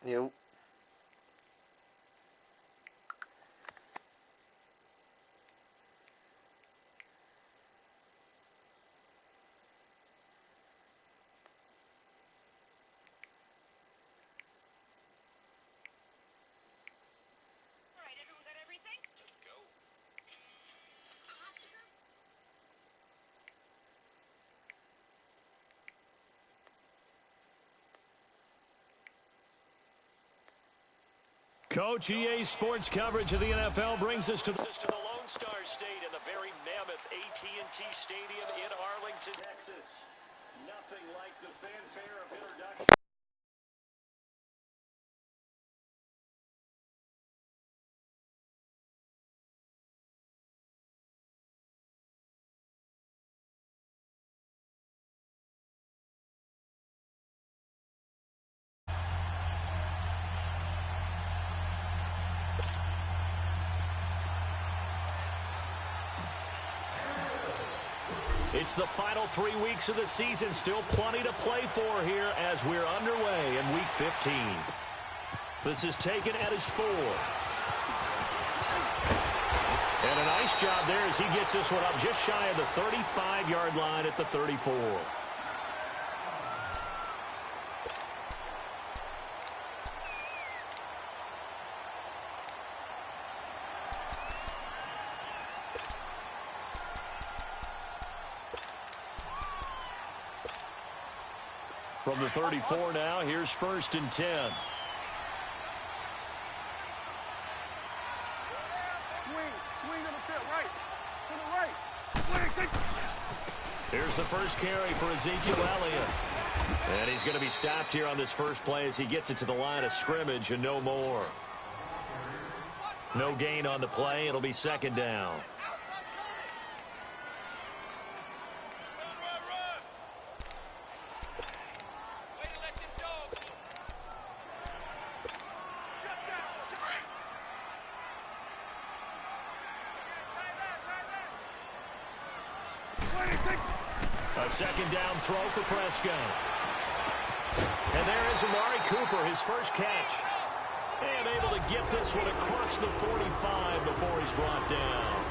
Yep. Coach, EA Sports coverage of the NFL brings us to the Lone Star State in the very mammoth AT&T Stadium in Arlington, Texas. Nothing like the fanfare of introduction. It's the final 3 weeks of the season. Still plenty to play for here as we're underway in Week 15. This is taken at his 4. And a nice job there as he gets this one up just shy of the 35-yard line at the 34. From the 34 now, here's 1st and 10. Swing to the field, right. To the right. Here's the first carry for Ezekiel Elliott. And he's going to be stopped here on this first play as he gets it to the line of scrimmage and no more. No gain on the play. It'll be 2nd down. A 2nd down throw for Prescott. And there is Amari Cooper, his first catch. And able to get this one across the 45 before he's brought down.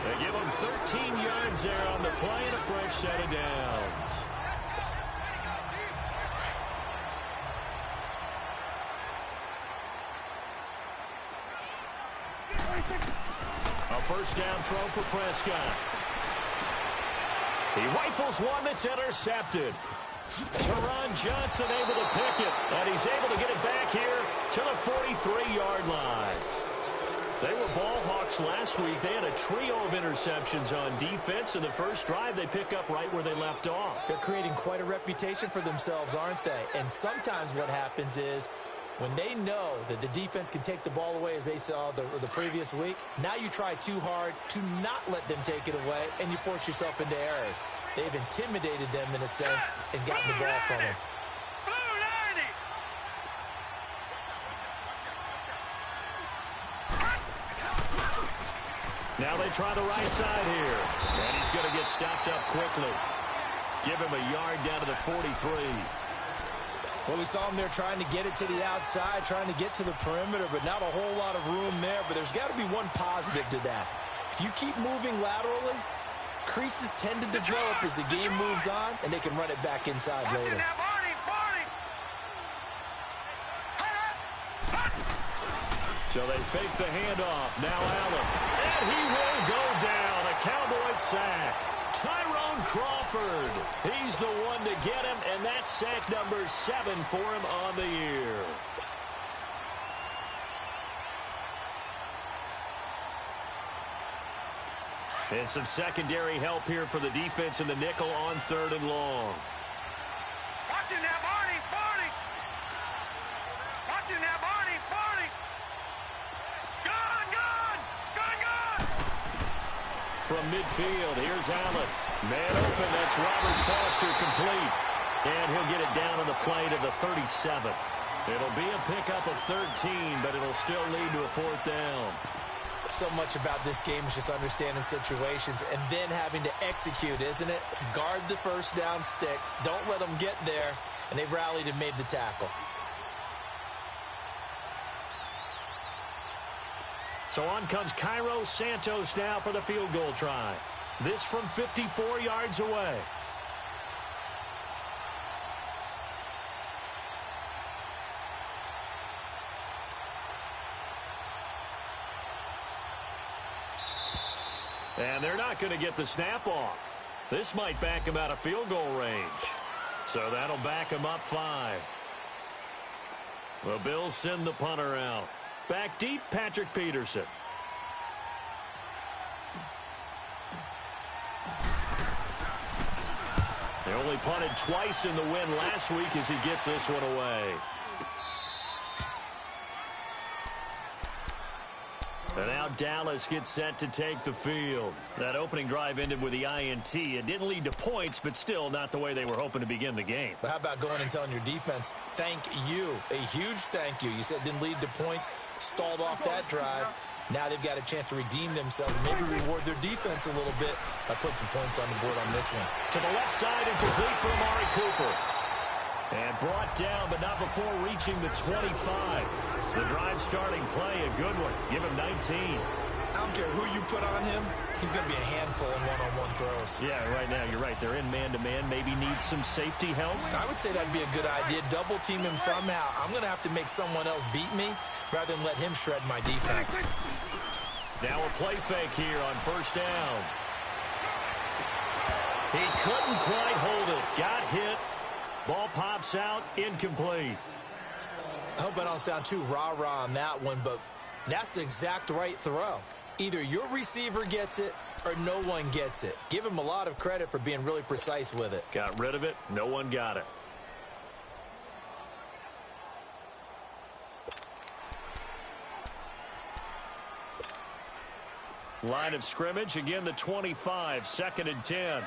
They give him 13 yards there on the play and a fresh set of downs. A 1st down throw for Prescott. He rifles one that's intercepted. Teron Johnson able to pick it, and he's able to get it back here to the 43-yard line. They were ball hawks last week. They had a trio of interceptions on defense, and the first drive they pick up right where they left off. They're creating quite a reputation for themselves, aren't they? And sometimes what happens is when they know that the defense can take the ball away, as they saw the previous week, now you try too hard to not let them take it away, and you force yourself into errors. They've intimidated them in a sense and gotten the ball from them. Now they try the right side here, and he's going to get stopped up quickly. Give him a yard down to the 43. Well, we saw him there trying to get it to the outside, trying to get to the perimeter, but not a whole lot of room there. But there's got to be one positive to that. If you keep moving laterally, creases tend to develop as the game moves on, and they can run it back inside later. So they fake the handoff. Now Allen. And he will go down. A Cowboys sack. Tyrone Crawford. He's the one to get him, and that's sack number 7 for him on the year. And some secondary help here for the defense in the nickel on 3rd and long. Watch it now, Barney. Watch it now, Barney. Gone. From midfield, here's Allen. Man open, that's Robert Foster complete. And he'll get it down on the play to the 37. It'll be a pickup of 13, but it'll still lead to a 4th down. So much about this game is just understanding situations and then having to execute, isn't it? Guard the first down sticks. Don't let them get there. And they rallied and made the tackle. So on comes Cairo Santos now for the field goal try. This from 54 yards away. And they're not going to get the snap off. This might back him out of field goal range. So that'll back him up 5. The Bills send the punter out. Back deep, Patrick Peterson. They only punted twice in the win last week as he gets this one away. And now Dallas gets set to take the field. That opening drive ended with the INT. It didn't lead to points, but still not the way they were hoping to begin the game. But how about going and telling your defense, thank you, a huge thank you. You said it didn't lead to points, stalled off that drive. Now they've got a chance to redeem themselves, maybe reward their defense a little bit by putting some points on the board on this one. To the left side and complete for Amari Cooper. And brought down, but not before reaching the 25. The drive starting play, a good one. Give him 19. I don't care who you put on him. He's going to be a handful in one-on-one throws. Yeah, right now, you're right. They're in man-to-man. Maybe needs some safety help. I would say that'd be a good idea. Double team him somehow. I'm going to have to make someone else beat me rather than let him shred my defense. Now a play fake here on first down. He couldn't quite hold it. Got hit. Ball pops out. Incomplete. I hope I don't sound too rah-rah on that one, but that's the exact right throw. Either your receiver gets it or no one gets it. Give him a lot of credit for being really precise with it. Got rid of it. No one got it. Line of scrimmage. Again, the 25. 2nd and 10.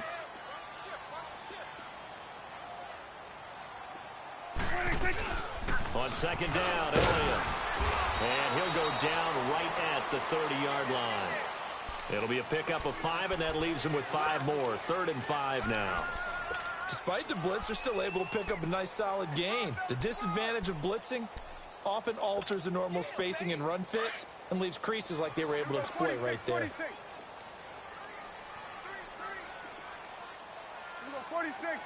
On 2nd down, Elliott. And he'll go down right at the 30-yard line. It'll be a pickup of 5, and that leaves him with 5 more. 3rd and 5 now. Despite the blitz, they're still able to pick up a nice, solid gain. The disadvantage of blitzing often alters the normal spacing and run fits and leaves creases like they were able to exploit right there. 46.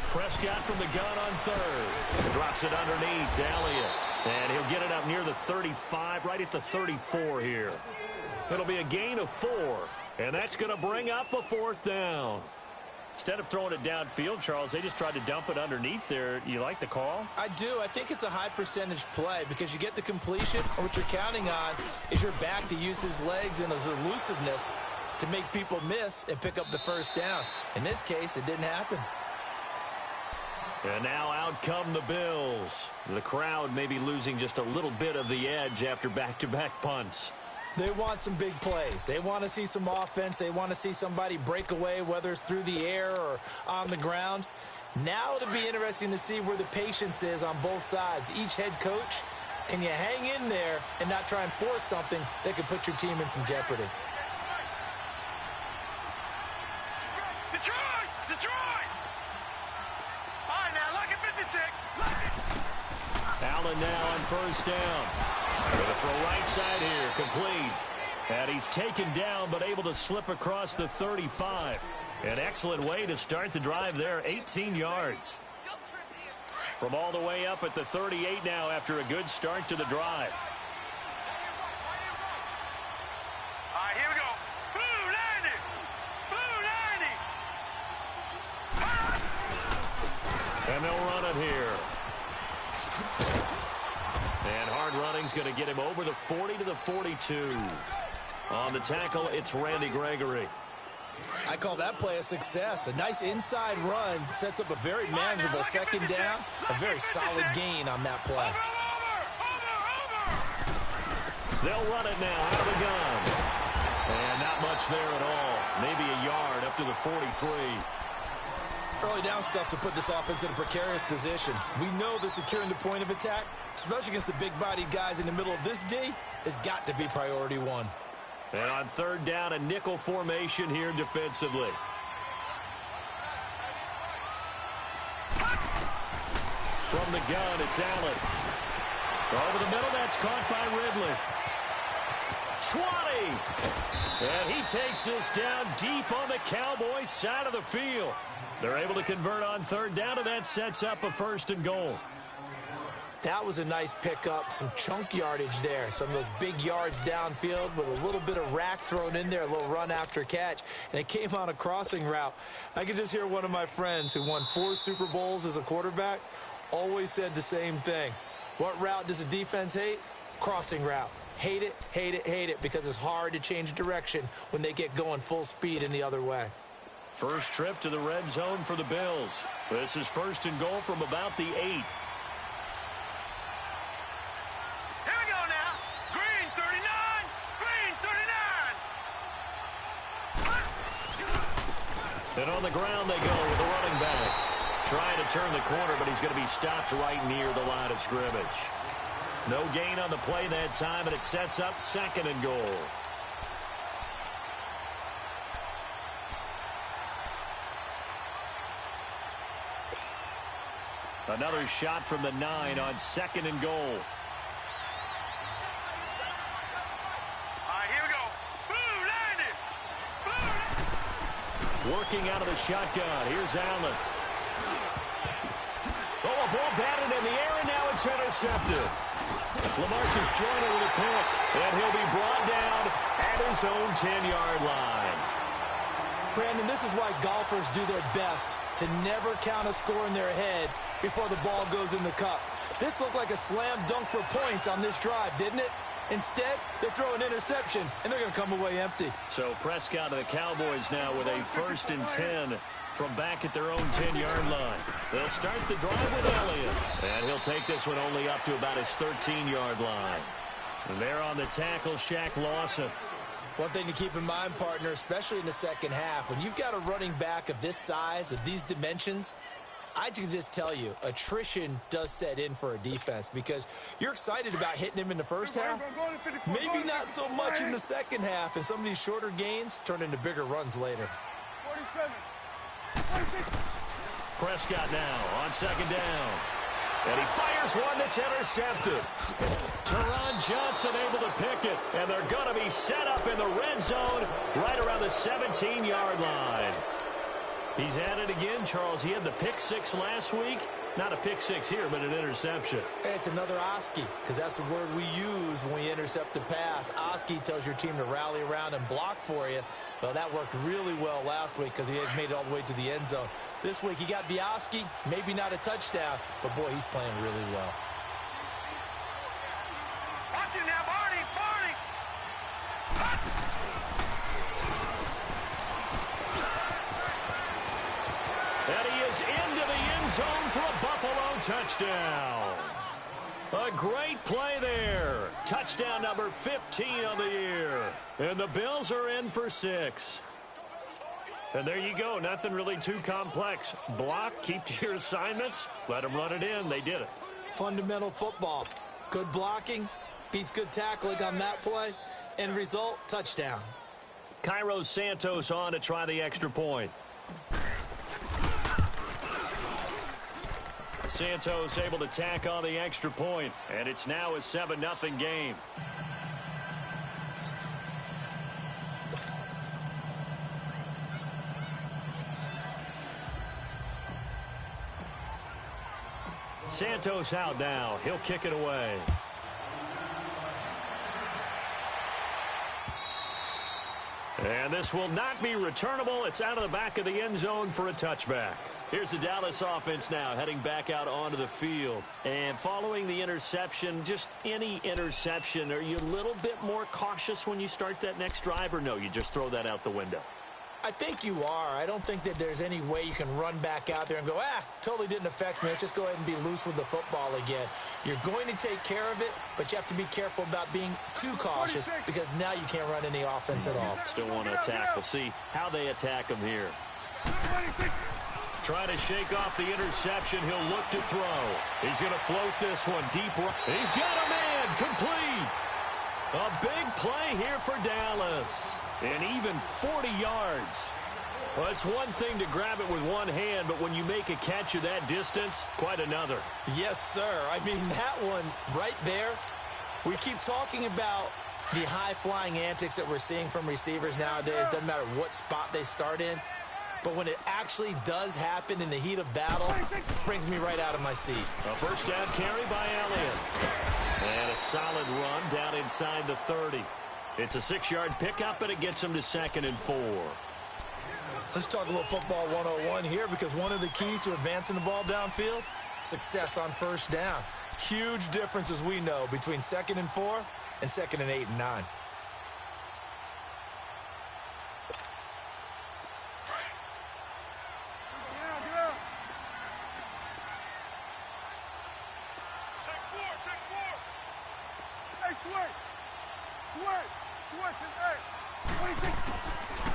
Prescott from the gun on 3rd. Drops it underneath to Elliott. And he'll get it up near the 35, right at the 34 here. It'll be a gain of 4. And that's going to bring up a 4th down. Instead of throwing it downfield, Charles, they just tried to dump it underneath there. You like the call? I do. I think it's a high percentage play because you get the completion, or what you're counting on is your back to use his legs and his elusiveness to make people miss and pick up the first down. In this case, it didn't happen. And now out come the Bills. The crowd may be losing just a little bit of the edge after back-to-back punts. They want some big plays. They want to see some offense. They want to see somebody break away, whether it's through the air or on the ground. Now it'll be interesting to see where the patience is on both sides. Each head coach, can you hang in there and not try and force something that could put your team in some jeopardy? Detroit! All right, now, look at 56. Allen now on first down. Going to throw right side here, complete. And he's taken down, but able to slip across the 35. An excellent way to start the drive there, 18 yards. From all the way up at the 38 now after a good start to the drive. All right, here we go. Blue 90. And they'll run it here. And hard running's going to get him over the 40 to the 42. On the tackle, it's Randy Gregory. I call that play a success. A nice inside run sets up a very manageable 2nd down. A very solid gain on that play. They'll run it now out of the gun. And not much there at all. Maybe a yard up to the 43. Early down stuff to put this offense in a precarious position. We know that securing the point of attack, especially against the big-bodied guys in the middle of this D, has got to be priority 1. And on 3rd down, a nickel formation here defensively. From the gun, it's Allen. Over the middle, that's caught by Ridley. 20! And he takes this down deep on the Cowboys side of the field. They're able to convert on third down, and that sets up a 1st and goal. That was a nice pickup, some chunk yardage there. Some of those big yards downfield with a little bit of rack thrown in there, a little run after catch, and it came on a crossing route. I could just hear one of my friends who won 4 Super Bowls as a quarterback always said the same thing. What route does a defense hate? Crossing route. Hate it, hate it, hate it, because it's hard to change direction when they get going full speed in the other way. First trip to the red zone for the Bills. This is 1st and goal from about the 8. And on the ground they go with the running back. Trying to turn the corner, but he's going to be stopped right near the line of scrimmage. No gain on the play that time, and it sets up 2nd and goal. Another shot from the 9 on 2nd and goal. Working out of the shotgun. Here's Allen. Oh, a ball batted in the air, and now it's intercepted. LaMarcus Joyner with a pick, and he'll be brought down at his own 10-yard line. Brandon, this is why golfers do their best to never count a score in their head before the ball goes in the cup. This looked like a slam dunk for points on this drive, didn't it? Instead, they throw an interception, and they're going to come away empty. So Prescott and the Cowboys now with a 1st and 10 from back at their own 10-yard line. They'll start the drive with Elliott, and he'll take this one only up to about his 13-yard line. And there on the tackle, Shaq Lawson. One thing to keep in mind, partner, especially in the second half, when you've got a running back of this size, of these dimensions, I can just tell you, attrition does set in for a defense because you're excited about hitting him in the first half. Maybe not so much in the second half, and some of these shorter gains turn into bigger runs later. 47. Prescott now on 2nd down. And he fires one that's intercepted. Teron Johnson able to pick it, and they're going to be set up in the red zone right around the 17-yard line. He's at it again, Charles. He had the pick 6 last week. Not a pick 6 here, but an interception. Hey, it's another Oski, because that's the word we use when we intercept a pass. Oski tells your team to rally around and block for you. Well, that worked really well last week because he had made it all the way to the end zone. This week, he got the Oski, maybe not a touchdown, but, boy, he's playing really well. Watch it now, Barney! Barney! And he is into the end zone for a Buffalo touchdown. A great play there. Touchdown number 15 on the year. And the Bills are in for 6. And there you go. Nothing really too complex. Block, keep to your assignments, let them run it in. They did it. Fundamental football. Good blocking beats good tackling on that play. End result, touchdown. Cairo Santos on to try the extra point. Santos able to tack on the extra point, and it's now a 7-0 game. Santos out now. He'll kick it away. And this will not be returnable. It's out of the back of the end zone for a touchback. Here's the Dallas offense now heading back out onto the field. And following the interception, just any interception, are you a little bit more cautious when you start that next drive, or no, you just throw that out the window? I think you are. I don't think that there's any way you can run back out there and go, totally didn't affect me. Let's just go ahead and be loose with the football again. You're going to take care of it, but you have to be careful about being too cautious because now you can't run any offense at all. Still want to attack. We'll see how they attack him here. Trying to shake off the interception. He'll look to throw. He's going to float this one deep right. He's got a man complete. A big play here for Dallas. And even 40 yards. Well, it's one thing to grab it with one hand, but when you make a catch of that distance, quite another. Yes, sir. I mean, that one right there, we keep talking about the high-flying antics that we're seeing from receivers nowadays. Doesn't matter what spot they start in. But when it actually does happen in the heat of battle, it brings me right out of my seat. A first down carry by Elliott. And a solid run down inside the 30. It's a 6-yard pickup, and it gets him to 2nd and 4. Let's talk a little football 101 here, because one of the keys to advancing the ball downfield, success on first down. Huge difference, as we know, between 2nd and 4 and 2nd and 8 and 9.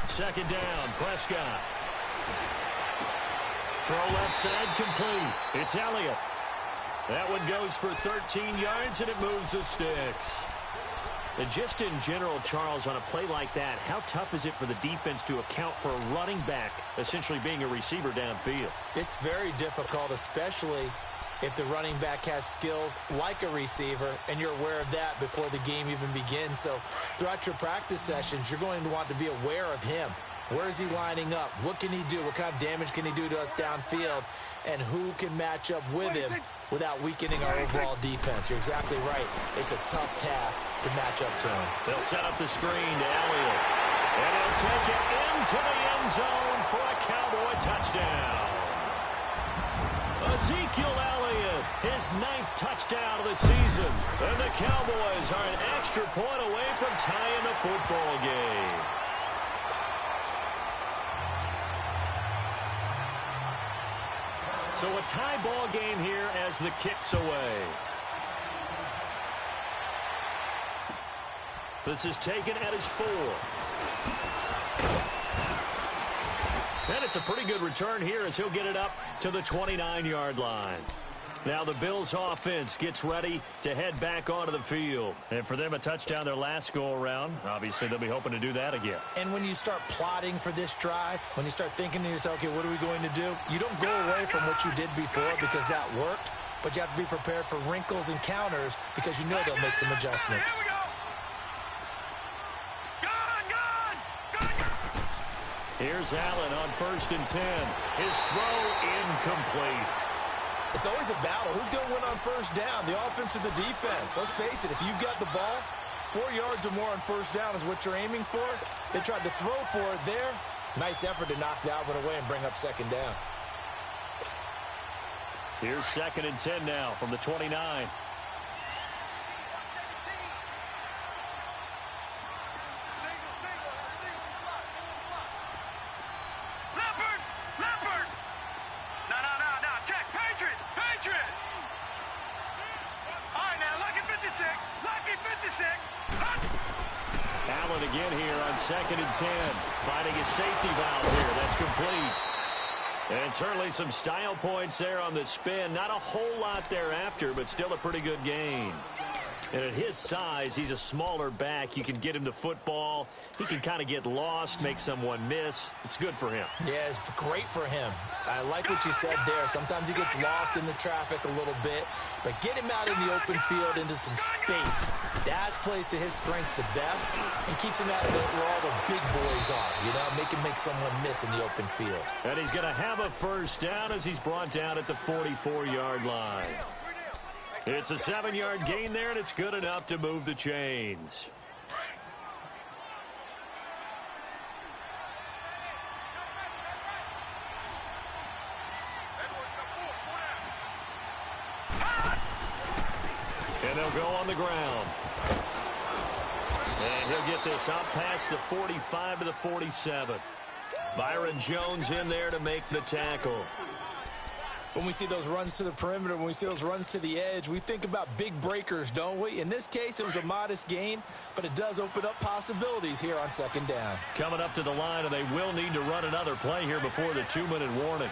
Second down, Prescott. Throw left side, complete. It's Elliott. That one goes for 13 yards, and it moves the sticks. And just in general, Charles, on a play like that, how tough is it for the defense to account for a running back essentially being a receiver downfield? It's very difficult, especially if the running back has skills like a receiver, and you're aware of that before the game even begins. So throughout your practice sessions, you're going to want to be aware of him. Where is he lining up? What can he do? What kind of damage can he do to us downfield? And who can match up with him without weakening our overall defense? You're exactly right. It's a tough task to match up to him. They'll set up the screen to Elliott. And he'll take it into the end zone for a Cowboy touchdown. Ezekiel Elliott, his 9th touchdown of the season. And the Cowboys are an extra point away from tying the football game. So a tie ball game here as the kick's away. This is taken at his 4. And it's a pretty good return here as he'll get it up to the 29-yard line. Now the Bills offense gets ready to head back onto the field. And for them, a touchdown their last go-around. Obviously, they'll be hoping to do that again. And when you start plotting for this drive, when you start thinking to yourself, okay, what are we going to do? You don't go away from what you did before because that worked, but you have to be prepared for wrinkles and counters because you know they'll make some adjustments. Here's Allen on 1st and 10. His throw incomplete. It's always a battle. Who's going to win on first down, the offense or the defense? Let's face it, if you've got the ball, 4 yards or more on first down is what you're aiming for. They tried to throw for it there. Nice effort to knock that one away and bring up 2nd down. Here's 2nd and 10 now from the 29. Allen again here on 2nd and 10. Finding his safety valve here. That's complete. And certainly some style points there on the spin. Not a whole lot thereafter, but still a pretty good gain. And at his size, he's a smaller back. You can get him to football. He can kind of get lost, make someone miss. It's good for him. Yeah, it's great for him. I like what you said there. Sometimes he gets lost in the traffic a little bit, but get him out in the open field into some space. That plays to his strengths the best and keeps him out of where all the big boys are, you know, make someone miss in the open field. And he's going to have a first down as he's brought down at the 44-yard line. It's a 7-yard gain there, and it's good enough to move the chains. And they'll go on the ground. And he'll get this up past the 45 to the 47. Byron Jones in there to make the tackle. When we see those runs to the perimeter, when we see those runs to the edge, we think about big breakers, don't we? In this case, it was a modest gain, but it does open up possibilities here on 2nd down. Coming up to the line, and they will need to run another play here before the 2-minute warning.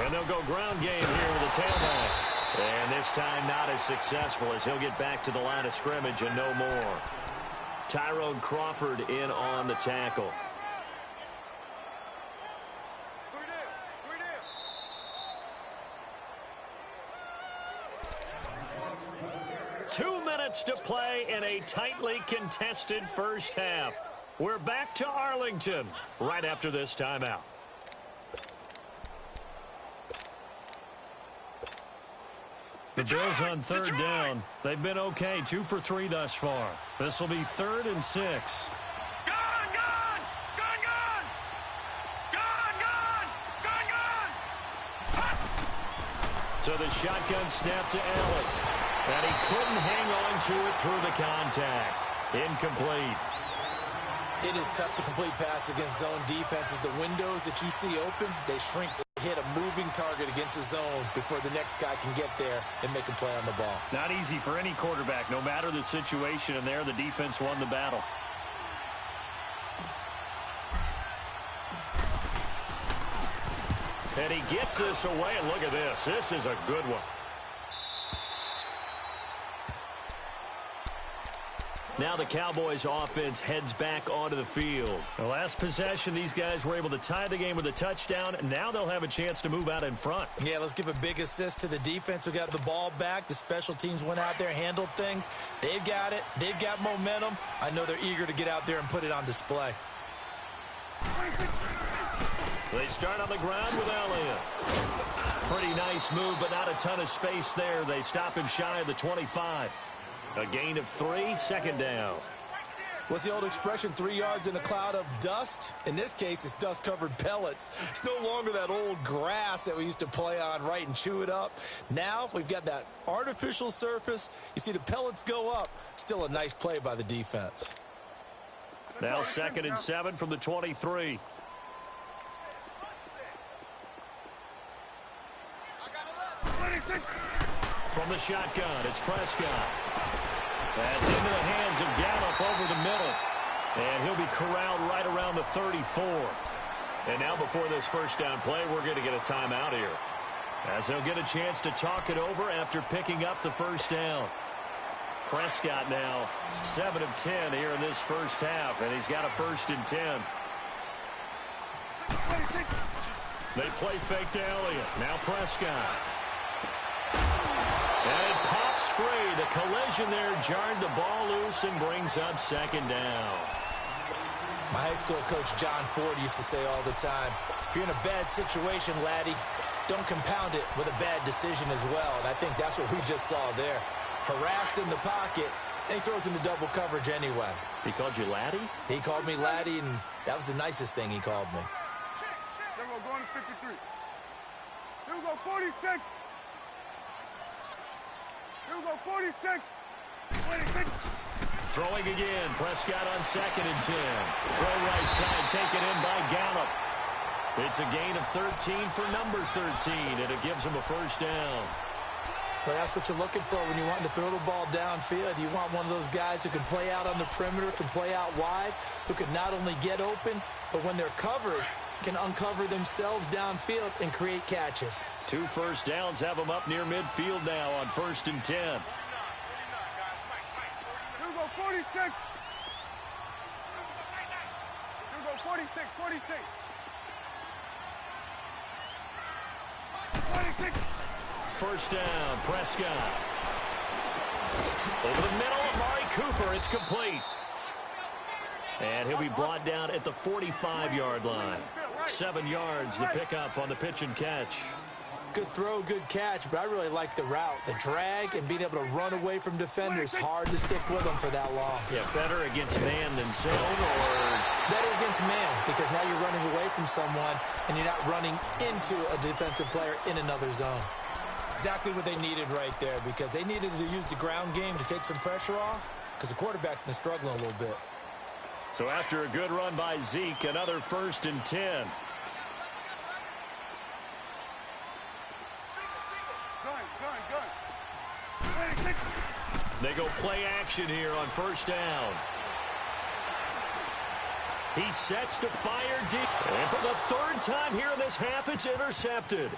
And they'll go ground game here with a tailback. And this time not as successful as he'll get back to the line of scrimmage and no more. Tyrone Crawford in on the tackle. 2 minutes to play in a tightly contested first half. We're back to Arlington right after this timeout. The Bills on third down. They've been okay, 2 for 3 thus far. This will be 3rd and 6. So the shotgun snap to Allen. And he couldn't hang on to it through the contact. Incomplete. It is tough to complete passes against zone defenses. The windows that you see open, they shrink. They hit a moving target against a zone before the next guy can get there and make a play on the ball. Not easy for any quarterback, no matter the situation. And there, the defense won the battle. And he gets this away, and look at this. This is a good one. Now the Cowboys offense heads back onto the field. The last possession, these guys were able to tie the game with a touchdown, and now they'll have a chance to move out in front. Yeah, let's give a big assist to the defense who got the ball back. The special teams went out there, handled things. They've got it. They've got momentum. I know they're eager to get out there and put it on display. They start on the ground with Elliott. Pretty nice move, but not a ton of space there. They stop him shy of the 25. A gain of 3, 2nd down. What's the old expression, 3 yards in a cloud of dust? In this case, it's dust-covered pellets. It's no longer that old grass that we used to play on, right, and chew it up. Now we've got that artificial surface. You see the pellets go up. Still a nice play by the defense. Now 2nd and 7 from the 23. From the shotgun, it's Prescott. That's into the hands of Gallup over the middle. And he'll be corralled right around the 34. And now before this first down play, we're going to get a timeout here, as they'll get a chance to talk it over after picking up the first down. Prescott now 7 of 10 here in this first half, and he's got a 1st and 10. They play fake to Elliott. Now Prescott. And it pops free. The collision there jarred the ball loose and brings up 2nd down. My high school coach John Ford used to say all the time, if you're in a bad situation, laddie, don't compound it with a bad decision as well. And I think that's what we just saw there. Harassed in the pocket, and he throws into double coverage anyway. He called you laddie? He called me laddie, and that was the nicest thing he called me. Here we go, going to 53. Here we go, 46. Here we go, 46. 26. Throwing again. Prescott on 2nd and 10. Throw right side, taken in by Gallup. It's a gain of 13 for number 13, and it gives him a 1st down. Well, that's what you're looking for when you want to throw the ball downfield. You want one of those guys who can play out on the perimeter, can play out wide, who can not only get open, but when they're covered, can uncover themselves downfield and create catches. 2 first downs have them up near midfield now on 1st and 10. Here we go, 46. Here we go, 46, 46. 46. First down, Prescott. Over the middle, Amari Cooper, it's complete. And he'll be brought down at the 45-yard line. 7 yards, the pickup on the pitch and catch. Good throw, good catch, but I really like the route. The drag and being able to run away from defenders, hard to stick with them for that long. Yeah, better against man than zone, or better against man, because now you're running away from someone and you're not running into a defensive player in another zone. Exactly what they needed right there, because they needed to use the ground game to take some pressure off, because the quarterback's been struggling a little bit. So after a good run by Zeke, another 1st and 10. They go play action here on 1st down. He sets to fire deep. And for the 3rd time here in this half, it's intercepted.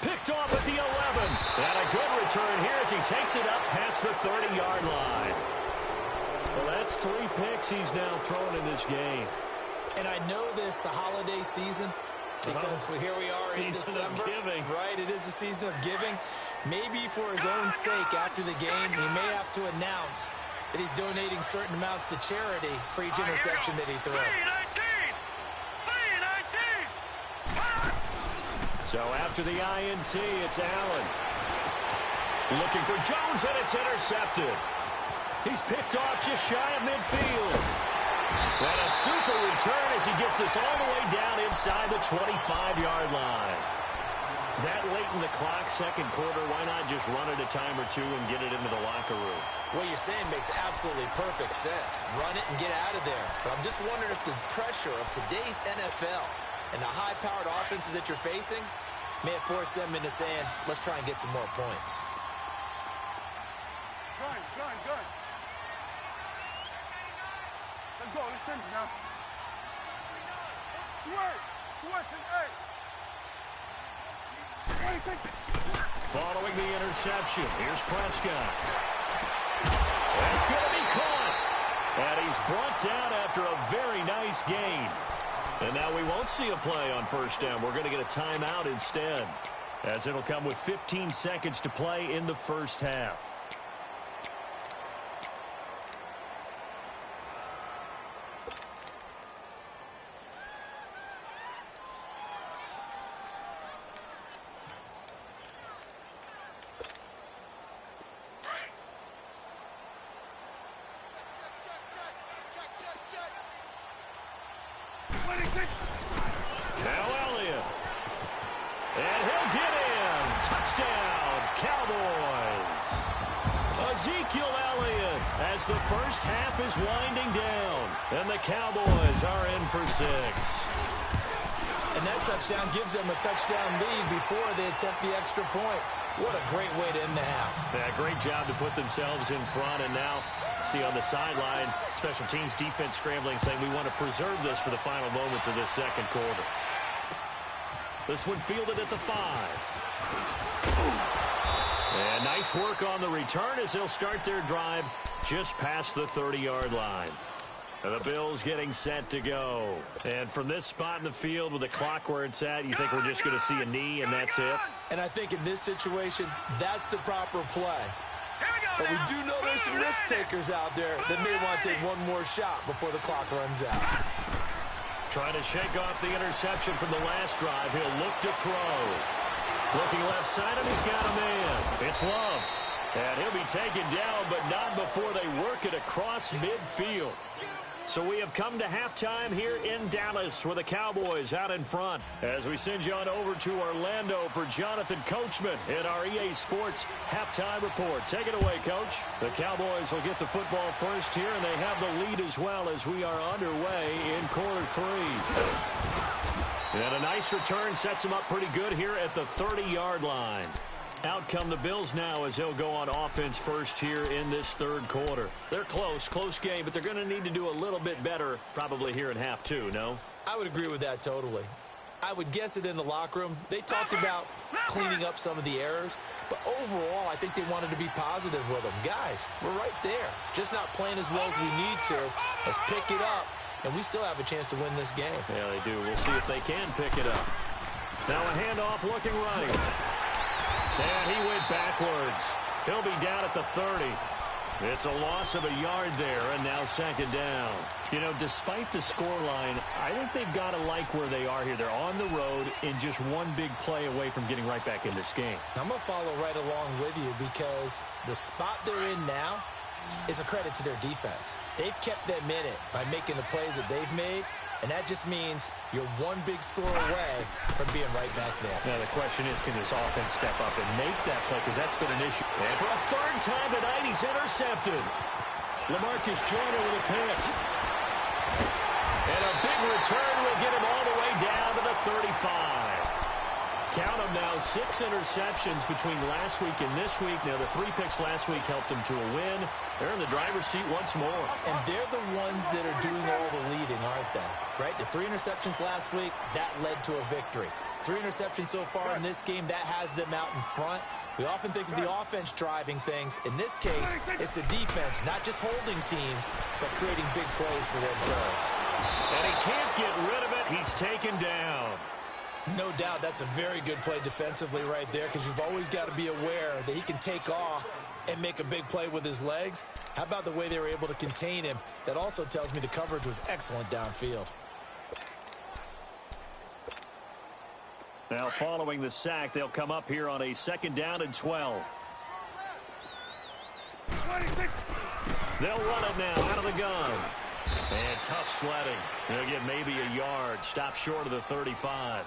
Picked off at the 11. And a good return here as he takes it up past the 30-yard line. Well, that's 3 picks he's now thrown in this game. And I know this, the holiday season, because here we are in December. Giving. Right, it is the season of giving. Maybe for his own sake after the game, he may have to announce that he's donating certain amounts to charity for each interception that he threw. So after the INT, it's Allen. Looking for Jones, and it's intercepted. He's picked off just shy of midfield. And a super return as he gets us all the way down inside the 25-yard line. That late in the clock, second quarter, why not just run it a time or two and get it into the locker room? What you're saying makes absolutely perfect sense. Run it and get out of there. But I'm just wondering if the pressure of today's NFL and the high-powered offenses that you're facing may have forced them into saying, let's try and get some more points. Gun. Let's go. Let's finish now. Switch, and Following the interception, here's Prescott. That's going to be caught. And he's brought down after a very nice gain. And now we won't see a play on first down. We're going to get a timeout instead, as it'll come with 15 seconds to play in the first half. Now Elliott. And he'll get in. Touchdown, Cowboys. Ezekiel Elliott as the first half is winding down. And the Cowboys are in for 6. And that touchdown gives them a touchdown lead before they attempt the extra point. What a great way to end the half. Yeah, great job to put themselves in front. And now, see on the sideline, special teams defense scrambling, saying we want to preserve this for the final moments of this second quarter. This one fielded at the 5. And nice work on the return as they'll start their drive just past the 30-yard line. And the Bills getting set to go. And from this spot in the field with the clock where it's at, you think we're just going to see a knee and that's it? And I think in this situation, that's the proper play. But we do know there's some risk takers out there that may want to take one more shot before the clock runs out. Trying to shake off the interception from the last drive. He'll look to throw. Looking left side, and he's got a man. It's Love. And he'll be taken down, but not before they work it across midfield. So we have come to halftime here in Dallas with the Cowboys out in front. As we send you on over to Orlando for Jonathan Coachman in our EA Sports Halftime Report. Take it away, Coach. The Cowboys will get the football first here, and they have the lead as well as we are underway in quarter 3. And a nice return sets them up pretty good here at the 30-yard line. Out come the Bills now as they'll go on offense first here in this third quarter. They're close game, but they're going to need to do a little bit better probably here in half 2, no? I would agree with that totally. I would guess it in the locker room. They talked about cleaning up some of the errors, but overall I think they wanted to be positive with them. Guys, we're right there. Just not playing as well as we need to. Let's pick it up, and we still have a chance to win this game. Yeah, they do. We'll see if they can pick it up. Now a handoff looking right. And he went backwards. He'll be down at the 30. It's a loss of a yard there, and now second down. You know, despite the scoreline, I think they've got to like where they are here. They're on the road and just one big play away from getting right back in this game. I'm going to follow right along with you because the spot they're in now is a credit to their defense. They've kept them in it by making the plays that they've made, and that just means you're one big score away from being right back there. Now the question is, can this offense step up and make that play? Because that's been an issue. And for a third time tonight, he's intercepted. LaMarcus Joyner with a pick. And a big return will get him all the way down to the 35. Count them now, 6 interceptions between last week and this week. Now, the 3 picks last week helped them to a win. They're in the driver's seat once more. And they're the ones that are doing all the leading, aren't they? Right? The 3 interceptions last week, that led to a victory. 3 interceptions so far in this game. That has them out in front. We often think of the offense driving things. In this case, it's the defense, not just holding teams, but creating big plays for themselves. And he can't get rid of it. He's taken down. No doubt that's a very good play defensively right there, because you've always got to be aware that he can take off and make a big play with his legs. How about the way they were able to contain him? That also tells me the coverage was excellent downfield. Now following the sack, they'll come up here on a 2nd down and 12. They'll run it now out of the gun. And tough sledding. They'll get maybe a yard. Stop short of the 35.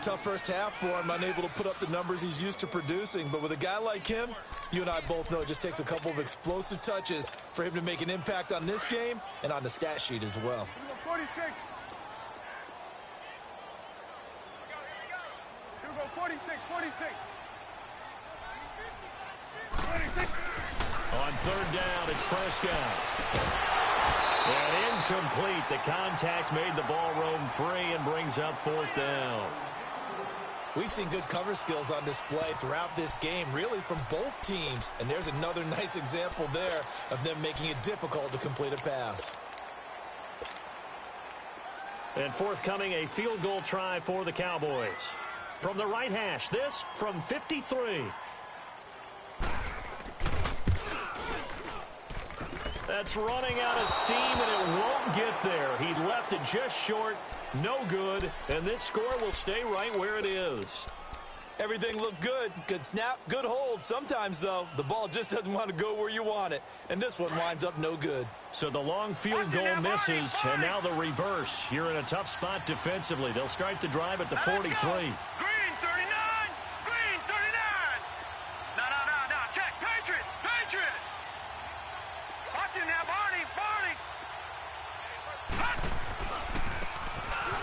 Tough first half for him, unable to put up the numbers he's used to producing. But with a guy like him, you and I both know it just takes a couple of explosive touches for him to make an impact on this game and on the stat sheet as well. 46. Here we go, 46, 46. 46. On 3rd down, it's Prescott. And incomplete. The contact made the ball roam free and brings up 4th down. We've seen good cover skills on display throughout this game, really from both teams. And there's another nice example there of them making it difficult to complete a pass. And forthcoming, a field goal try for the Cowboys. From the right hash, this from 53. That's running out of steam, and it won't get there. He left it just short. No good, and this score will stay right where it is. Everything looked good. Good snap, good hold. Sometimes, though, the ball just doesn't want to go where you want it, and this one winds up no good. So the long field goal misses, and now the reverse. You're in a tough spot defensively. They'll start the drive at the 43. Green 39! Green 39! No, check. Patriot! Watch it now, Barney!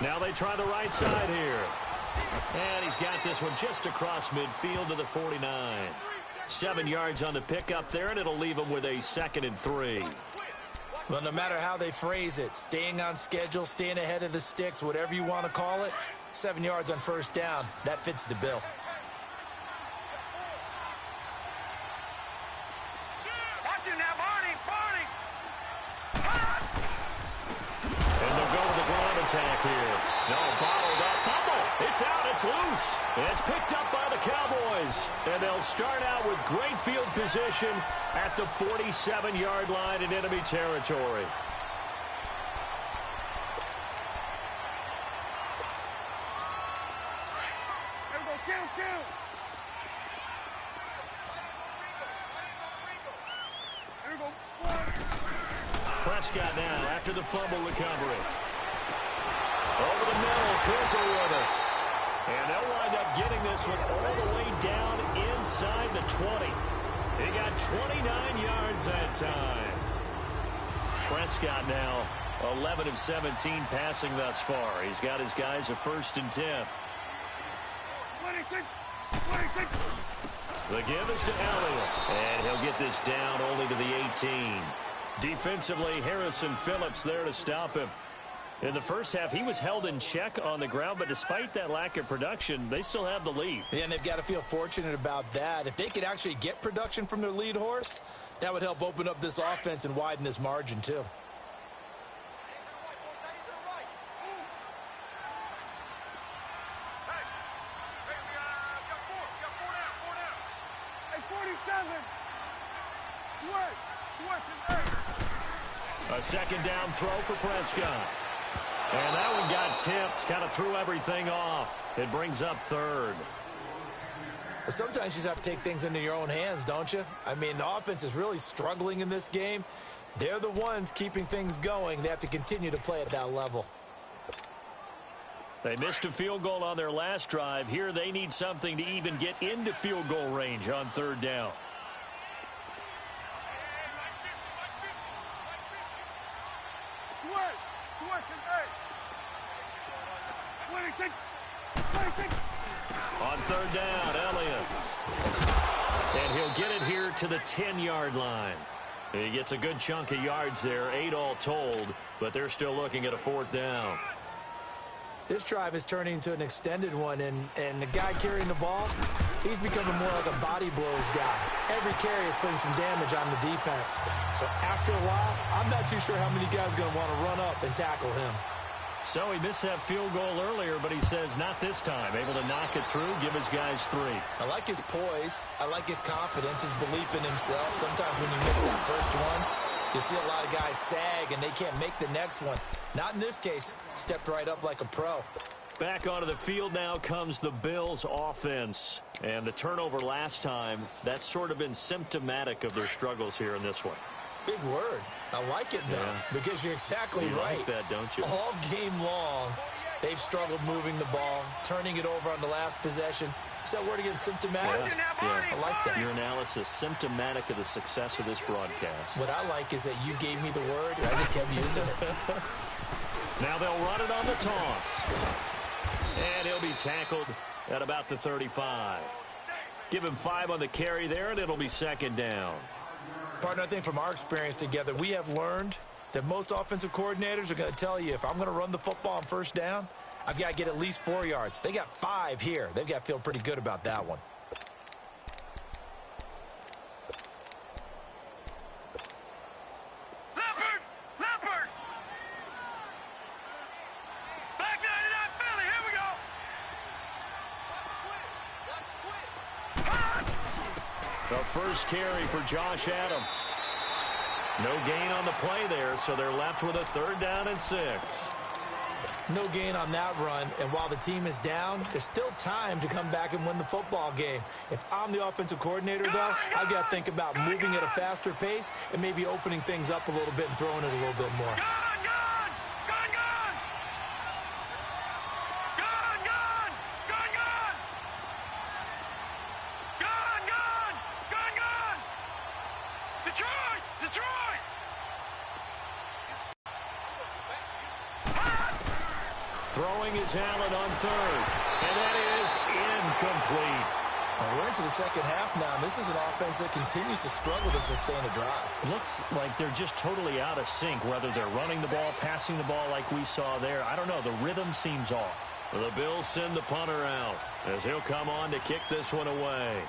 Now they try the right side here. And he's got this one just across midfield to the 49. 7 yards on the pickup there, and it'll leave him with a 2nd and 3. Well, no matter how they phrase it, staying on schedule, staying ahead of the sticks, whatever you want to call it, 7 yards on 1st down, that fits the bill. Watch it now, Barney! And they'll go with the ground attack here. No, bottled up. Fumble. It's out. It's loose. And it's picked up by the Cowboys. And they'll start out with great field position at the 47-yard line in enemy territory. There we go, kill! There we go, 1. Prescott now after the fumble recovery. Over the middle, Cooper with it. And they'll wind up getting this one all the way down inside the 20. He got 29 yards that time. Prescott now 11 of 17 passing thus far. He's got his guys a 1st and 10. 26. The give is to Elliott. And he'll get this down only to the 18. Defensively, Harrison Phillips there to stop him. In the first half, he was held in check on the ground, but despite that lack of production, they still have the lead. Yeah, and they've got to feel fortunate about that. If they could actually get production from their lead horse, that would help open up this offense and widen this margin, too. Hey, 47. Switch and 8. A 2nd down throw for Prescott. And that one got tipped, kind of threw everything off. It brings up 3rd. Sometimes you just have to take things into your own hands, don't you? I mean, the offense is really struggling in this game. They're the ones keeping things going. They have to continue to play at that level. They missed a field goal on their last drive. Here they need something to even get into field goal range on 3rd down. Switch and 8. 26. On 3rd down, Elliott. And he'll get it here to the 10-yard line. He gets a good chunk of yards there, 8 all told, but they're still looking at a 4th down. This drive is turning into an extended one, and the guy carrying the ball, he's becoming more like a body blows guy. Every carry is putting some damage on the defense. So after a while, I'm not too sure how many guys are going to want to run up and tackle him. So he missed that field goal earlier, but he says not this time. Able to knock it through, give his guys 3. I like his poise. I like his confidence, his belief in himself. Sometimes when you miss that first one, you see a lot of guys sag and they can't make the next one. Not in this case. Stepped right up like a pro. Back onto the field now comes the Bills offense. And the turnover last time, that's sort of been symptomatic of their struggles here in this one. Big word. I like it, though, because you're exactly right. You like that, don't you? All game long, they've struggled moving the ball, turning it over on the last possession. Is that word again, symptomatic? Yeah. I like that. Your analysis, symptomatic of the success of this broadcast. What I like is that you gave me the word, and I just kept using it. Now they'll run it on the toss. And he'll be tackled at about the 35. Give him 5 on the carry there, and it'll be second down. Partner, I think from our experience together, we have learned that most offensive coordinators are going to tell you, if I'm going to run the football on first down, I've got to get at least 4 yards. They got 5 here. They've got to feel pretty good about that one. Leopard! Back 99 Philly, here we go! The first carry for Josh Adams. No gain on the play there, so they're left with a 3rd down and 6. No gain on that run, and while the team is down, there's still time to come back and win the football game. If I'm the offensive coordinator, though, I've got to think about moving at a faster pace and maybe opening things up a little bit and throwing it a little bit more. Detroit! Throwing is Allen on 3rd, and that is incomplete. Well, we're into the second half now, and this is an offense that continues to struggle to sustain a drive. Looks like they're just totally out of sync, whether they're running the ball, passing the ball like we saw there. I don't know. The rhythm seems off. The Bills send the punter out as he'll come on to kick this one away.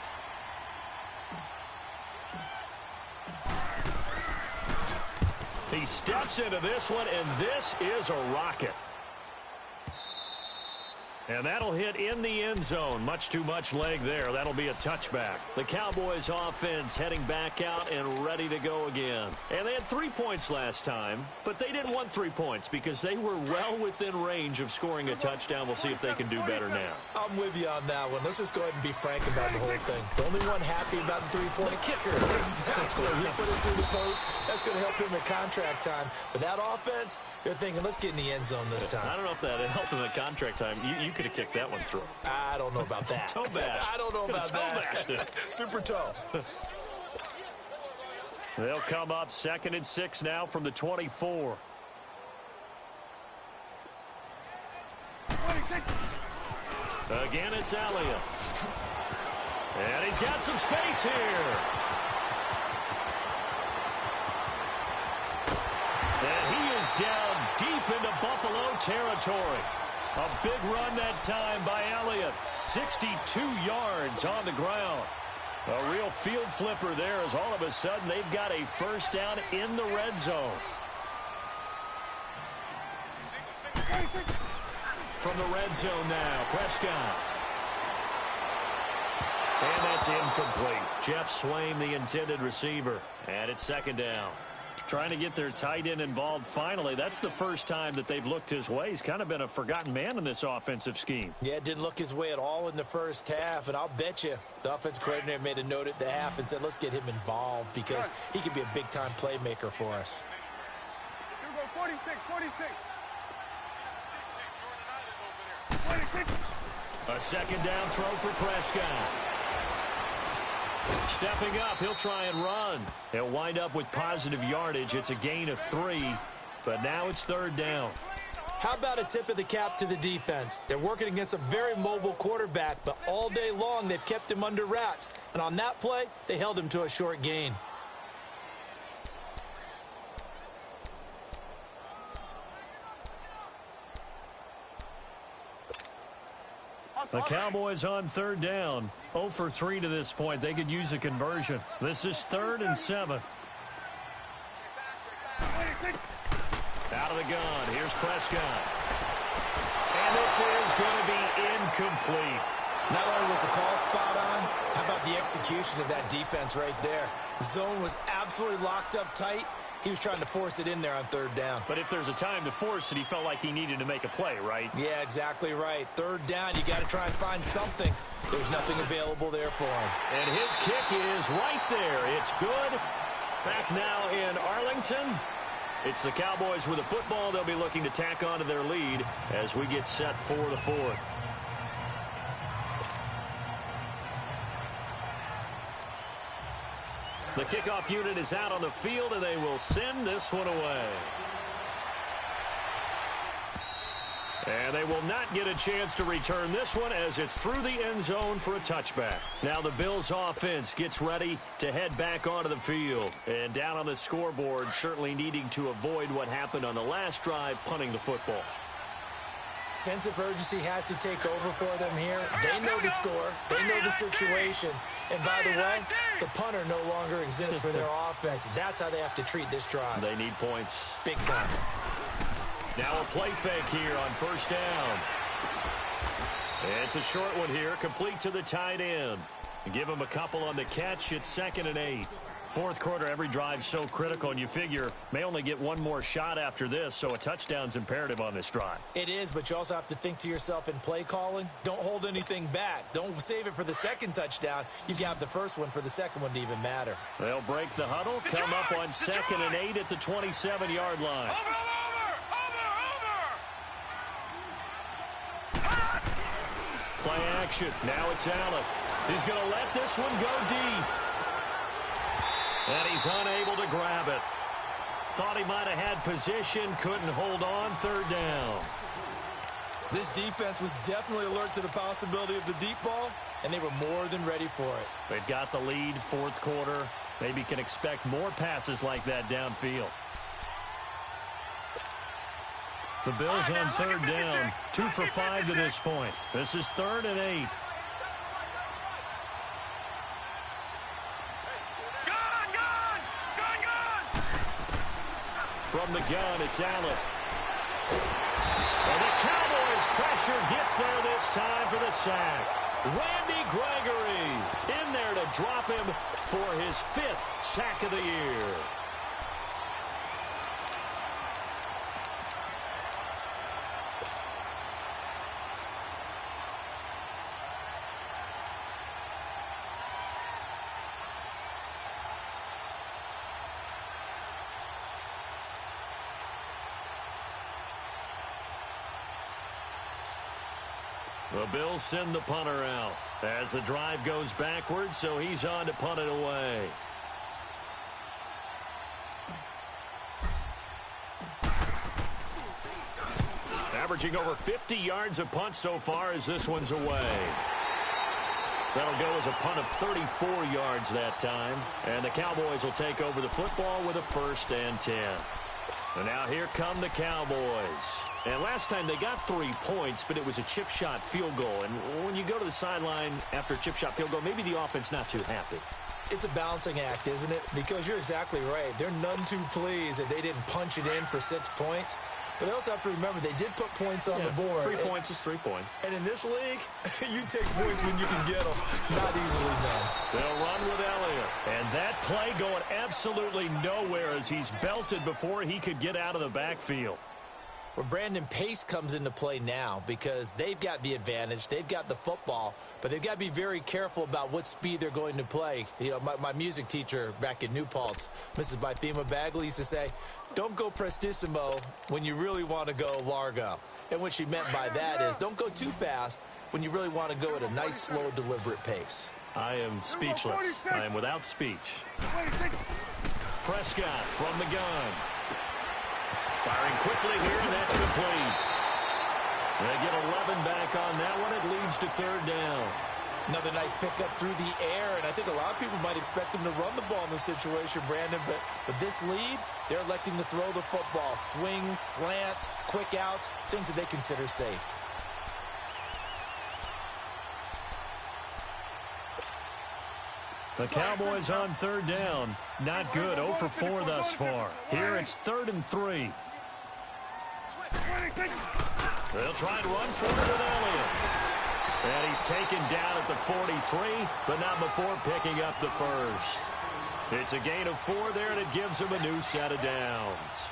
He steps into this one, and this is a rocket. And that'll hit in the end zone. Much too much leg there. That'll be a touchback. The Cowboys offense heading back out and ready to go again. And they had 3 points last time, but they didn't want 3 points because they were well within range of scoring a touchdown. We'll see if they can do better now. I'm with you on that one. Let's just go ahead and be frank about the whole thing. The only one happy about the three-point kicker. Exactly. He put it through the post. That's going to help him at contract time. But that offense, they're thinking, let's get in the end zone this time. I don't know if that helped him at contract time. You could have kicked that one through. I don't know about that. Toe bash. I don't know about that. Toe bashed it. Super toe. They'll come up 2nd and 6 now from the 24. 26. Again, it's Elliott. And he's got some space here. And he is down deep into Buffalo territory. A big run that time by Elliott. 62 yards on the ground. A real field flipper there as all of a sudden they've got a first down in the red zone. From the red zone now, Prescott. And that's incomplete. Jeff Swain, the intended receiver. And it's 2nd down. Trying to get their tight end involved finally. That's the first time that they've looked his way. He's kind of been a forgotten man in this offensive scheme. Yeah, it didn't look his way at all in the first half, and I'll bet you the offensive coordinator made a note at the half and said, let's get him involved because he could be a big-time playmaker for us. Here we go, 46, 46. 26. A second down throw for Prescott. Stepping up, he'll try and run. He'll wind up with positive yardage. It's a gain of 3, but now it's 3rd down. How about a tip of the cap to the defense? They're working against a very mobile quarterback, but all day long they've kept him under wraps. And on that play, they held him to a short gain. The Cowboys on third down. 0 for 3 to this point. They could use a conversion. This is 3rd and 7. Out of the gun. Here's Prescott. And this is going to be incomplete. Not only was the call spot on, how about the execution of that defense right there? The zone was absolutely locked up tight. He was trying to force it in there on 3rd down. But if there's a time to force it, he felt like he needed to make a play, right? Yeah, exactly right. 3rd down, you got to try and find something. There's nothing available there for him. And his kick is right there. It's good. Back now in Arlington. It's the Cowboys with the football. They'll be looking to tack on to their lead as we get set for the 4th. The kickoff unit is out on the field, and they will send this one away. And they will not get a chance to return this one as it's through the end zone for a touchback. Now the Bills offense gets ready to head back onto the field. And down on the scoreboard, certainly needing to avoid what happened on the last drive, punting the football. Sense of urgency has to take over for them here. They know the score. They know the situation. And by the way, the punter no longer exists for their offense. That's how they have to treat this drive. They need points. Big time. Now a play fake here on 1st down. It's a short one here, complete to the tight end. Give him a couple on the catch. It's 2nd and 8. 4th quarter, every drive's so critical, and you figure may only get one more shot after this, so a touchdown's imperative on this drive. It is, but you also have to think to yourself in play calling, don't hold anything back. Don't save it for the 2nd touchdown. You can have the 1st one for the 2nd one to even matter. They'll break the huddle, come up on 2nd and 8 at the 27-yard line. Play action. Now it's Allen. He's going to let this one go deep. And he's unable to grab it. Thought he might have had position, couldn't hold on. 3rd down. This defense was definitely alert to the possibility of the deep ball, and they were more than ready for it. They've got the lead, 4th quarter. Maybe can expect more passes like that downfield. The Bills on 3rd down, 2 for 5 to this point. This is 3rd and 8. From the gun, it's Allen. And the Cowboys pressure gets there this time for the sack. Randy Gregory in there to drop him for his 5th sack of the year. The Bills send the punter out as the drive goes backwards, so he's on to punt it away. Averaging over 50 yards a punt so far as this one's away. That'll go as a punt of 34 yards that time. And the Cowboys will take over the football with a 1st and 10. And now here come the Cowboys. And last time they got 3 points, but it was a chip shot field goal. And when you go to the sideline after a chip shot field goal, maybe the offense not too happy. It's a balancing act, isn't it? Because you're exactly right. They're none too pleased that they didn't punch it in for 6 points. But they also have to remember they did put points on the board. 3 points is 3 points. And in this league, you take points when you can get them. Not easily done. They'll run with Elliott. And that play going absolutely nowhere as he's belted before he could get out of the backfield. Well, Brandon, pace comes into play now because they've got the advantage. They've got the football, but they've got to be very careful about what speed they're going to play. You know, my music teacher back in New Paltz, Mrs. Bythema Bagley, used to say, don't go prestissimo when you really want to go largo. And what she meant by that is don't go too fast when you really want to go at a nice, slow, deliberate pace. I am speechless. I am without speech. Prescott from the gun. Firing quickly here, and that's complete. They get 11 back on that one. It leads to 3rd down. Another nice pickup through the air, and I think a lot of people might expect them to run the ball in this situation, Brandon, but with this lead, they're electing to throw the football. Swings, slants, quick outs, things that they consider safe. The Cowboys on third down. Not good. 0 for 4 thus far. Here it's 3rd and 3. They'll try and run for it with Elliott. And he's taken down at the 43, but not before picking up the first. It's a gain of 4 there, and it gives him a new set of downs.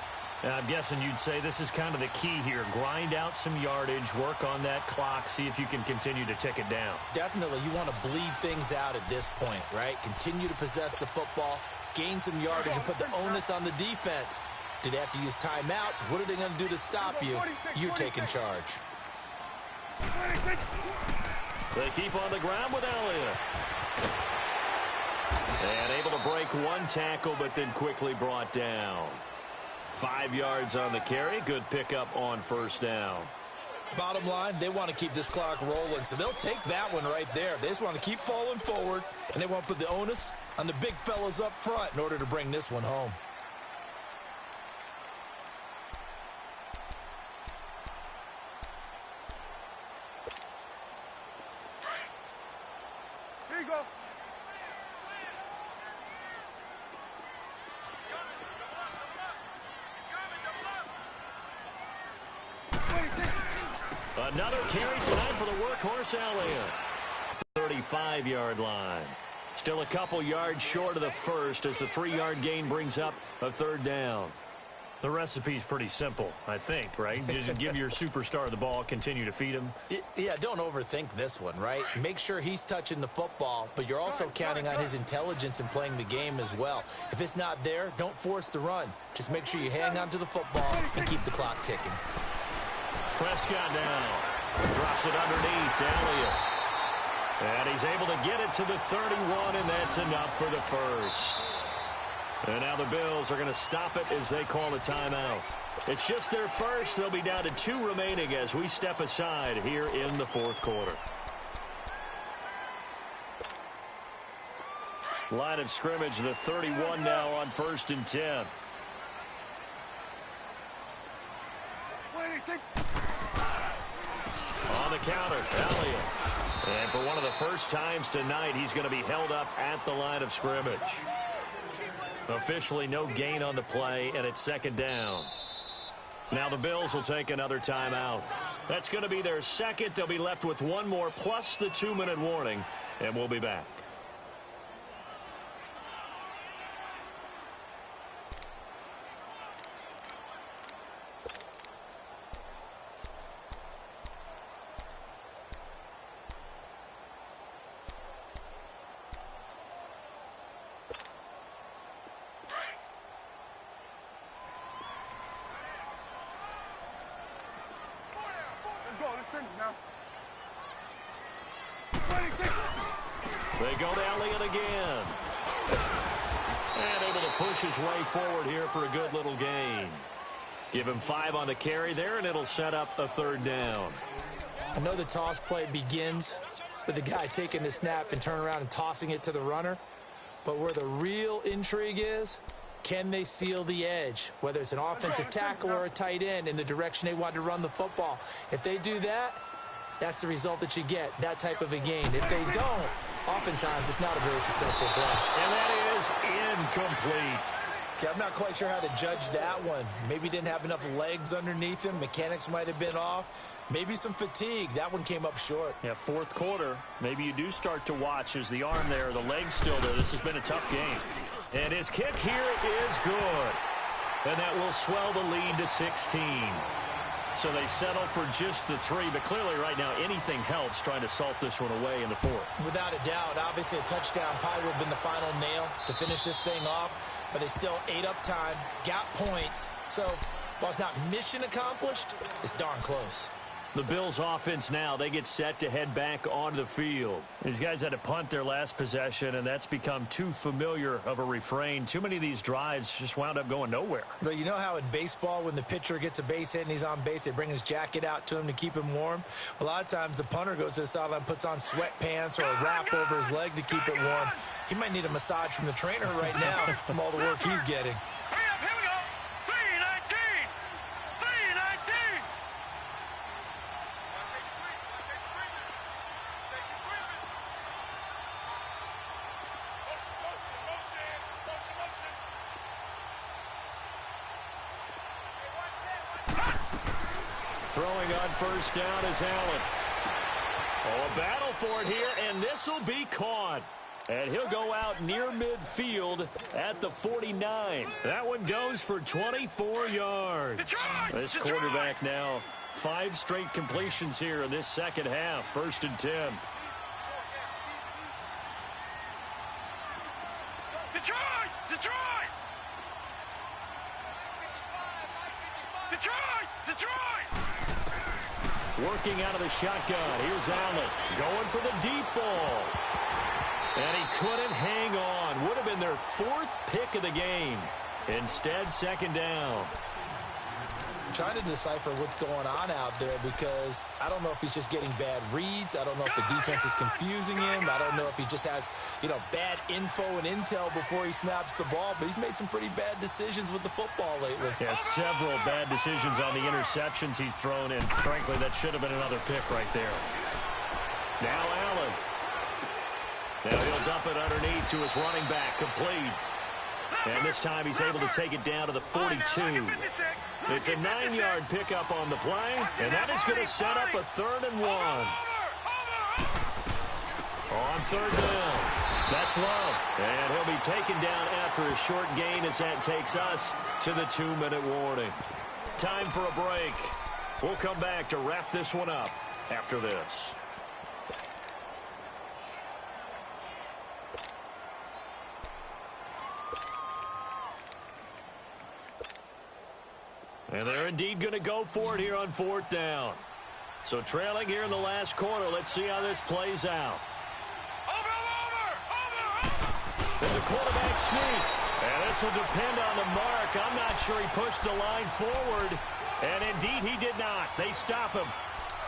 And I'm guessing you'd say this is kind of the key here. Grind out some yardage, work on that clock, see if you can continue to tick it down. Definitely, you want to bleed things out at this point, right? Continue to possess the football, gain some yardage, and put the onus on the defense. Do they have to use timeouts? What are they going to do to stop you? You're taking charge. They keep on the ground with Elliott. And able to break one tackle, but then quickly brought down. 5 yards on the carry. Good pickup on first down. Bottom line, they want to keep this clock rolling, so they'll take that one right there. They just want to keep falling forward, and they want to put the onus on the big fellas up front in order to bring this one home. Here you go. Another carry tonight for the workhorse Elliott. 35-yard line. Still a couple yards short of the first as the 3-yard gain brings up a third down. The recipe's pretty simple, I think, right? Just give your superstar the ball, continue to feed him. Yeah, don't overthink this one, right? Make sure he's touching the football, but you're also counting on his intelligence in playing the game as well. If it's not there, don't force the run. Just make sure you hang on to the football and keep the clock ticking. Prescott down. Drops it underneath to Elliott. And he's able to get it to the 31, and that's enough for the first. And now the Bills are going to stop it as they call a timeout. It's just their first. They'll be down to 2 remaining as we step aside here in the fourth quarter. Line of scrimmage, the 31 now on 1st and 10. On the counter, Elliott. And for one of the first times tonight, he's going to be held up at the line of scrimmage. Officially no gain on the play, and it's 2nd down. Now the Bills will take another timeout. That's going to be their second. They'll be left with 1 more plus the 2-minute warning, and we'll be back. They go to Elliott again. And able to push his way forward here for a good little gain. Give him 5 on the carry there, and it'll set up a 3rd down. I know the toss play begins with the guy taking the snap and turning around and tossing it to the runner. But where the real intrigue is, can they seal the edge, whether it's an offensive tackle or a tight end, in the direction they want to run the football? If they do that, that's the result that you get, that type of a gain. If they don't, oftentimes it's not a very successful play. And that is incomplete. Okay, I'm not quite sure how to judge that one. Maybe didn't have enough legs underneath him. Mechanics might have been off. Maybe some fatigue. That one came up short. Yeah, fourth quarter. Maybe you do start to watch as the arm there, the leg's still there. This has been a tough game. And his kick here is good. And that will swell the lead to 16. So they settle for just the 3, but clearly right now anything helps trying to salt this one away in the 4th. Without a doubt, obviously a touchdown probably would have been the final nail to finish this thing off, but they still ate up time, got points. So while it's not mission accomplished, it's darn close. The Bills offense now, they get set to head back onto the field. These guys had to punt their last possession, and that's become too familiar of a refrain. Too many of these drives just wound up going nowhere. But you know how in baseball, when the pitcher gets a base hit and he's on base, they bring his jacket out to him to keep him warm? A lot of times the punter goes to the sideline, puts on sweatpants or a wrap over his leg to keep it warm. He might need a massage from the trainer right now from all the work he's getting. Throwing on first down is Allen. Oh, a battle for it here, and this will be caught. And he'll go out near midfield at the 49. That one goes for 24 yards. This quarterback now 5 straight completions here in this second half. 1st and 10. Detroit! Detroit! Detroit! Detroit! Working out of the shotgun. Here's Allen going for the deep ball. And he couldn't hang on. Would have been their 4th pick of the game. Instead, 2nd down. I'm trying to decipher what's going on out there because I don't know if he's just getting bad reads. I don't know if the defense is confusing him. I don't know if he just has, bad info and intel before he snaps the ball. But he's made some pretty bad decisions with the football lately. Yeah, several bad decisions on the interceptions he's thrown, and frankly, that should have been another pick right there. Now Allen. Now he'll dump it underneath to his running back, complete. And this time he's able to take it down to the 42. It's a 9-yard pickup on the play, and that is going to set up a 3rd and 1. On 3rd down, that's Love. And he'll be taken down after a short gain as that takes us to the 2-minute warning. Time for a break. We'll come back to wrap this one up after this. And they're indeed going to go for it here on 4th down. So trailing here in the last quarter. Let's see how this plays out. There's a quarterback sneak. And this will depend on the mark. I'm not sure he pushed the line forward. And indeed he did not. They stop him.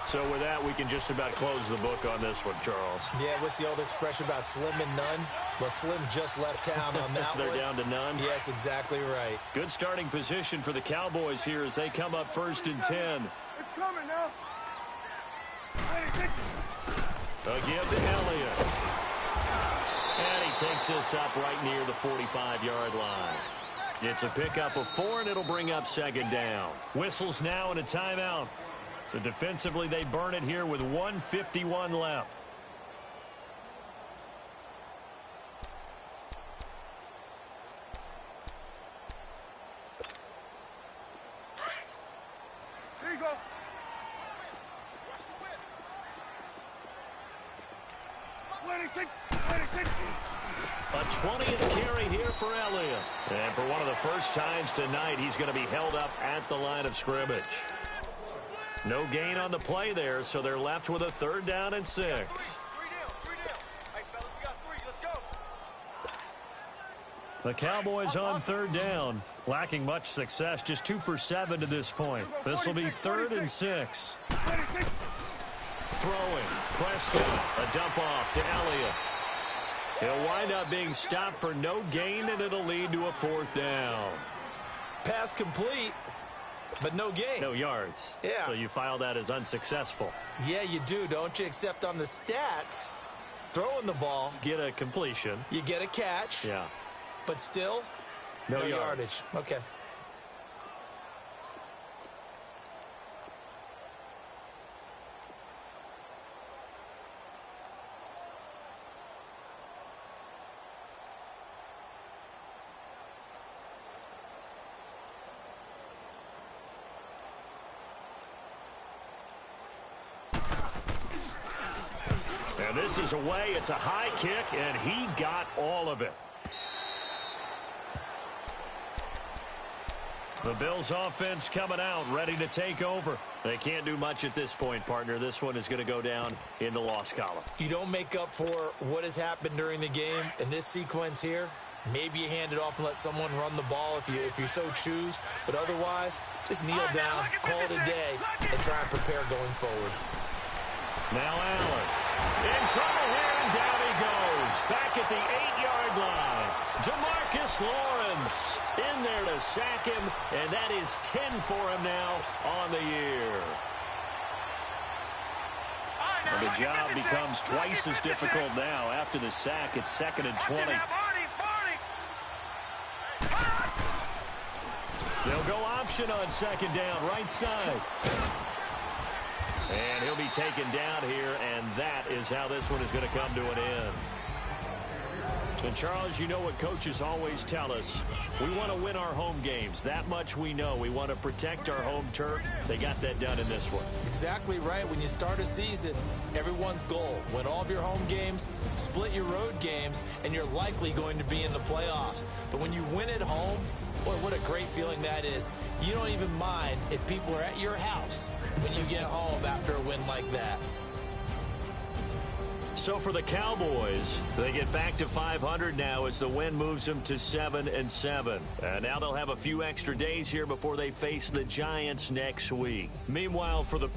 So with that, we can just about close the book on this one, Charles. Yeah, what's the old expression about slim and none? Well, Slim just left town on that They're one. down to none? Yes, exactly right. Good starting position for the Cowboys here as they come up 1st and 10. It's coming now. A give to Elliott. And he takes this up right near the 45-yard line. It's a pickup of 4, and it'll bring up 2nd down. Whistles now and a timeout. So defensively, they burn it here with 1:51 left. Here you go. A 20th carry here for Elliott. And for one of the first times tonight, he's going to be held up at the line of scrimmage. No gain on the play there, so they're left with a 3rd down and 6. The Cowboys on 3rd down, lacking much success, just 2 for 7 to this point. This will be 3rd and 6. Throwing, Prescott, a dump off to Elliott. He'll wind up being stopped for no gain, and it'll lead to a 4th down. Pass complete, but no gain. No yards. Yeah. So you file that as unsuccessful. Yeah, you do, don't you? Except on the stats, throwing the ball, Get a completion. you get a catch, Yeah. but still No yardage. Okay. And this is away. It's a high kick, and he got all of it. The Bills offense coming out, ready to take over. They can't do much at this point, partner. This one is going to go down in the loss column. You don't make up for what has happened during the game in this sequence here. Maybe you hand it off and let someone run the ball if you so choose. But otherwise, just kneel down, call it a day, and try and prepare going forward. Now Allen in trouble here, and down he goes. Back at the 8-yard line. Demarcus Lawrence in there to sack him, and that is 10 for him now on the year. And the job becomes twice as difficult now. After the sack, it's 2nd and 20. They'll go option on second down, right side. And he'll be taken down here, and that is how this one is going to come to an end. And, Charles, you know what coaches always tell us. We want to win our home games. That much we know. We want to protect our home turf. They got that done in this one. Exactly right. When you start a season, everyone's goal: win all of your home games, split your road games, and you're likely going to be in the playoffs. But when you win at home, boy, what a great feeling that is. You don't even mind if people are at your house when you get home after a win like that. So for the Cowboys, they get back to 500 now as the win moves them to 7-7. Now they'll have a few extra days here before they face the Giants next week. Meanwhile, for the